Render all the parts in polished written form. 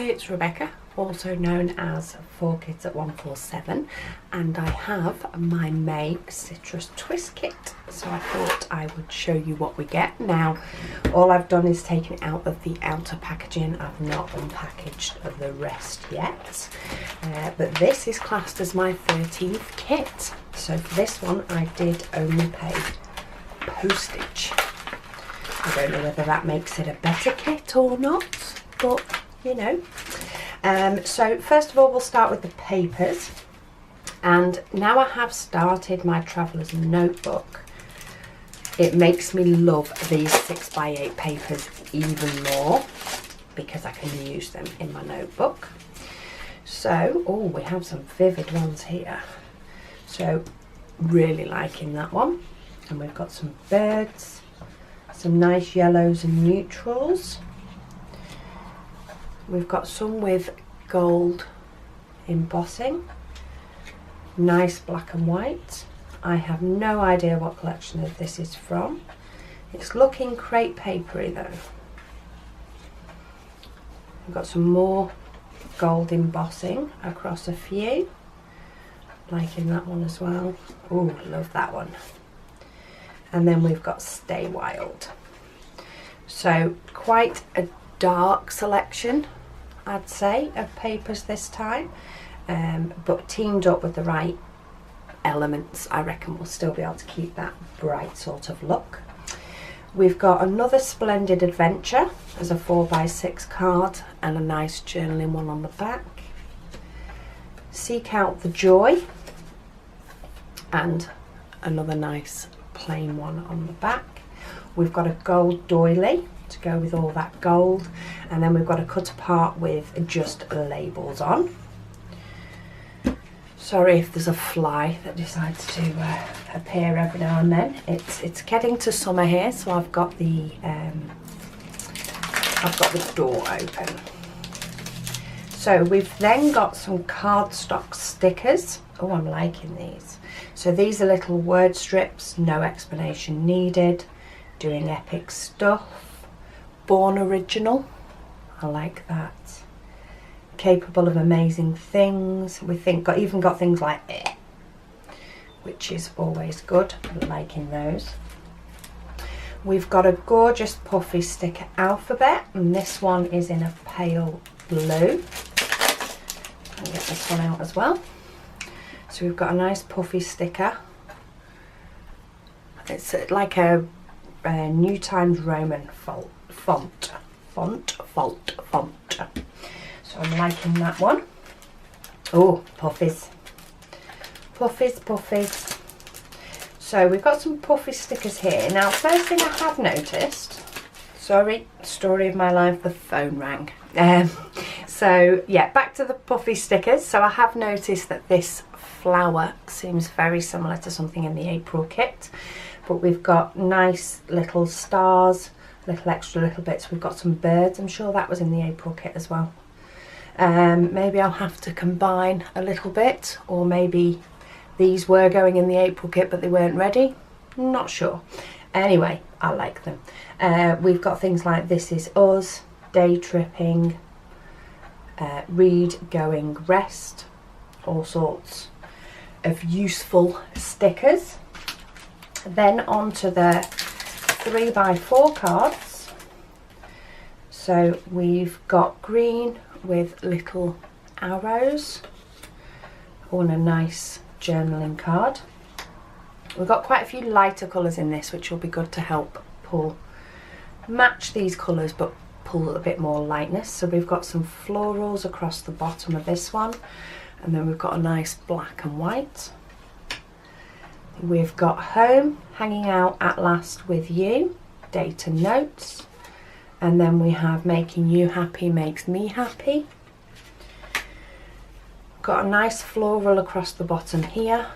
it's Rebecca, also known as 4Kids at 147, and I have my May Citrus Twist Kit, so I thought I would show you what we get. Now, all I've done is taken it out of the outer packaging. I've not unpackaged the rest yet, but this is classed as my 13th kit. So for this one, I did only pay postage. I don't know whether that makes it a better kit or not, but you know. So first of all, we'll start with the papers, and now I have started my traveller's notebook. It makes me love these 6x8 papers even more because I can use them in my notebook. So, oh, we have some vivid ones here, so really liking that one. And we've got some birds, some nice yellows and neutrals. We've got some with gold embossing, nice black and white. I have no idea what collection of this is from. It's looking crepe papery though. We've got some more gold embossing across a few. Liking that one as well. Oh, love that one. And then we've got Stay Wild. So quite a dark selection, I'd say, of papers this time, but teamed up with the right elements, I reckon we'll still be able to keep that bright sort of look. We've got another Splendid Adventure as a 4x6 card and a nice journaling one on the back. Seek Out the Joy, and another nice plain one on the back. We've got a gold doily to go with all that gold, and then we've got a cut apart with just labels on. Sorry if there's a fly that decides to appear every now and then. It's getting to summer here, so I've got the door open. So we've then got some cardstock stickers. Oh, I'm liking these. So these are little word strips, no explanation needed, doing epic stuff. Born Original, I like that. Capable of amazing things. We even got things like eh, which is always good. I'm liking those. We've got a gorgeous puffy sticker alphabet, and this one is in a pale blue. I'll get this one out as well. So we've got a nice puffy sticker. It's like a New Times Roman font. So I'm liking that one. Oh, puffies. Puffies. So we've got some puffy stickers here. Now, first thing I have noticed, sorry, story of my life, the phone rang. So yeah, back to the puffy stickers. So I have noticed that this flower seems very similar to something in the April kit, but we've got nice little stars, little extra little bits. We've got some birds. I'm sure that was in the April kit as well. Maybe I'll have to combine a little bit, or maybe these were going in the April kit but they weren't ready. Not sure. Anyway, I like them. We've got things like This Is Us, Day Tripping, Read, Going, Rest, all sorts of useful stickers. Then on to the 3x4 cards. So we've got green with little arrows on a nice journaling card. We've got quite a few lighter colours in this, which will be good to help match these colours but pull a bit more lightness. So we've got some florals across the bottom of this one, and then we've got a nice black and white. We've got Home, Hanging Out at Last with You, date and notes, and then we have Making You Happy Makes Me Happy. Got a nice floral across the bottom here,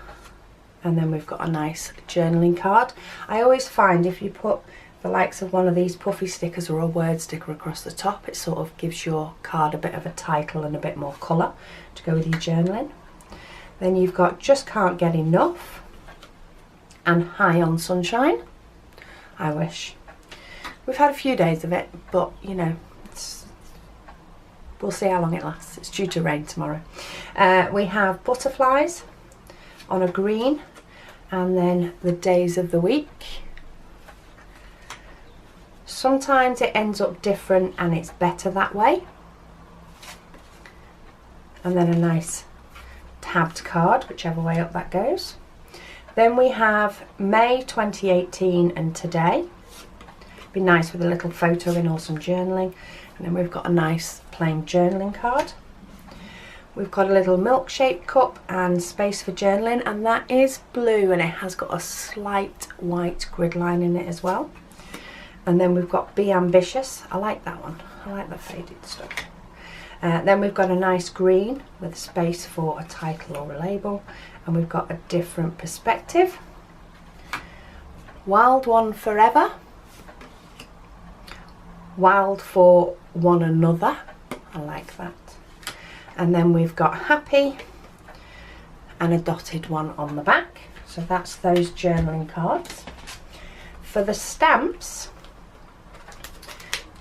and then we've got a nice journaling card. I always find if you put the likes of one of these puffy stickers or a word sticker across the top, it sort of gives your card a bit of a title and a bit more colour to go with your journaling. Then you've got Just Can't Get Enough and High on Sunshine. I wish. We've had a few days of it, but you know, We'll see how long it lasts. It's due to rain tomorrow. We have butterflies on a green, and then the days of the week. Sometimes it ends up different and it's better that way. And then a nice tabbed card, whichever way up that goes. Then we have May 2018 and today. Be nice with a little photo in or some journaling. And then we've got a nice plain journaling card. We've got a little milk-shaped cup and space for journaling, and that is blue and it has got a slight white grid line in it as well. And then we've got Be Ambitious. I like that one. I like the faded stuff. Then we've got a nice green with space for a title or a label, and we've got a different perspective. Wild One Forever. Wild for One Another. I like that. And then we've got Happy and a dotted one on the back. So that's those journaling cards. For the stamps,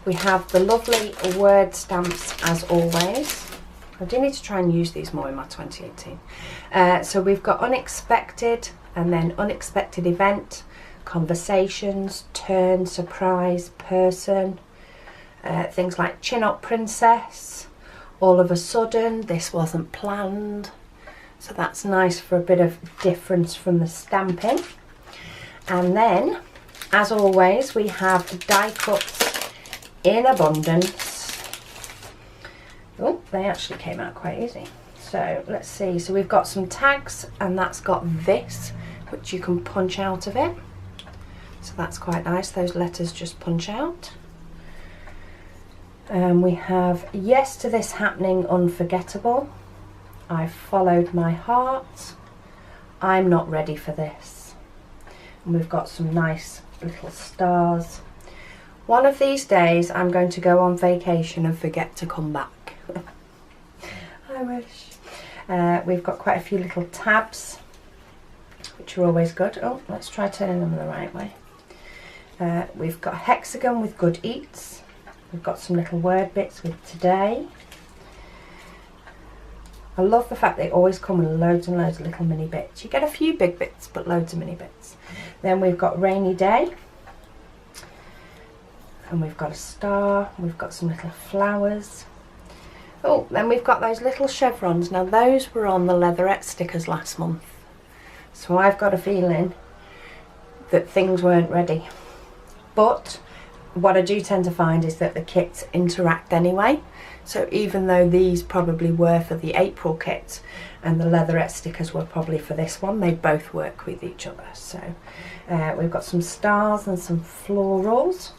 we have the lovely word stamps as always. I do need to try and use these more in my 2018. So we've got unexpected, and then unexpected event, conversations, turn, surprise, person, things like chin up princess, all of a sudden, this wasn't planned. So that's nice for a bit of difference from the stamping. And then, as always, we have die cuts in abundance. Oh, they actually came out quite easy. So let's see. So we've got some tags, and that's got this, which you can punch out of it. So that's quite nice. Those letters just punch out. We have yes to this happening unforgettable. I followed my heart. I'm not ready for this. And we've got some nice little stars. One of these days I'm going to go on vacation and forget to come back. I wish. We've got quite a few little tabs, which are always good. Oh, let's try turning them the right way. We've got a hexagon with good eats. We've got some little word bits with today. I love the fact they always come with loads and loads of little mini bits. You get a few big bits, but loads of mini bits. Then we've got rainy day. And we've got a star. We've got some little flowers. Oh, then we've got those little chevrons. Now those were on the leatherette stickers last month. So I've got a feeling that things weren't ready. But what I do tend to find is that the kits interact anyway. So even though these probably were for the April kit and the leatherette stickers were probably for this one, they both work with each other. So we've got some stars and some florals.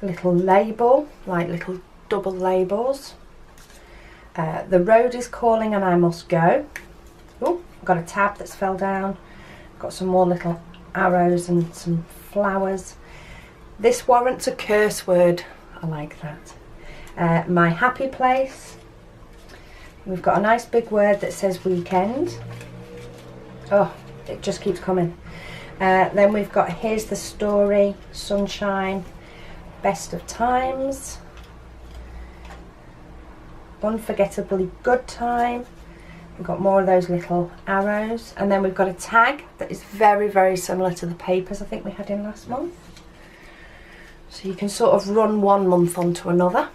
A little label, like little double labels. The road is calling and I must go. Oh, I've got a tab that's fell down. Got some more little arrows and some flowers. This warrants a curse word. I like that. My happy place. We've got a nice big word that says weekend. Oh, it just keeps coming. Then we've got here's the story, sunshine, best of times, unforgettably good time. We've got more of those little arrows, and then we've got a tag that is very, very similar to the papers I think we had in last month. So you can sort of run one month onto another.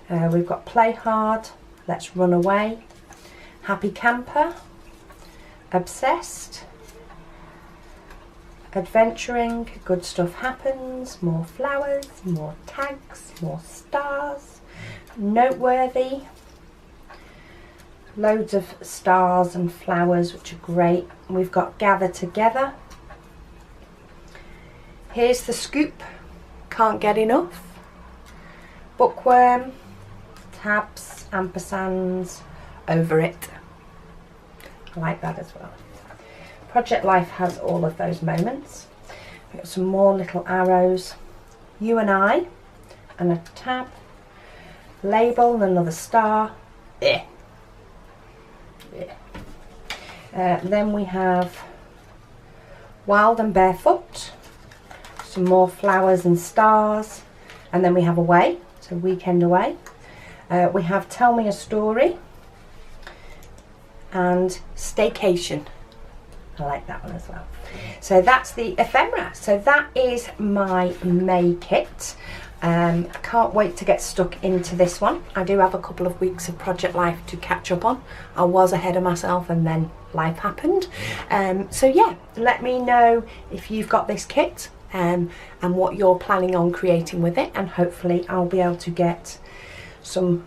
We've got play hard, let's run away, happy camper, obsessed, adventuring, good stuff happens, more flowers, more tags, more stars, noteworthy, loads of stars and flowers which are great. We've got gather together, here's the scoop, can't get enough, bookworm, tabs, ampersands, over it. I like that as well. Project Life has all of those moments. We've got some more little arrows, you and I, and a tab, label and another star. Then we have wild and barefoot, some more flowers and stars, and then we have away. so weekend away. We have Tell Me a Story and Staycation. I like that one as well. So that's the ephemera. So that is my May kit. I can't wait to get stuck into this one. I do have a couple of weeks of Project Life to catch up on. I was ahead of myself and then life happened. So yeah, let me know if you've got this kit and what you're planning on creating with it, and hopefully I'll be able to get some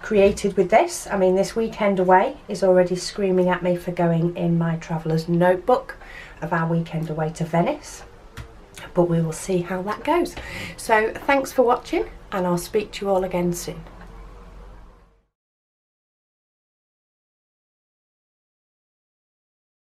created with this. I mean, this weekend away is already screaming at me for going in my traveller's notebook of our weekend away to Venice, but we will see how that goes. So thanks for watching, and I'll speak to you all again soon.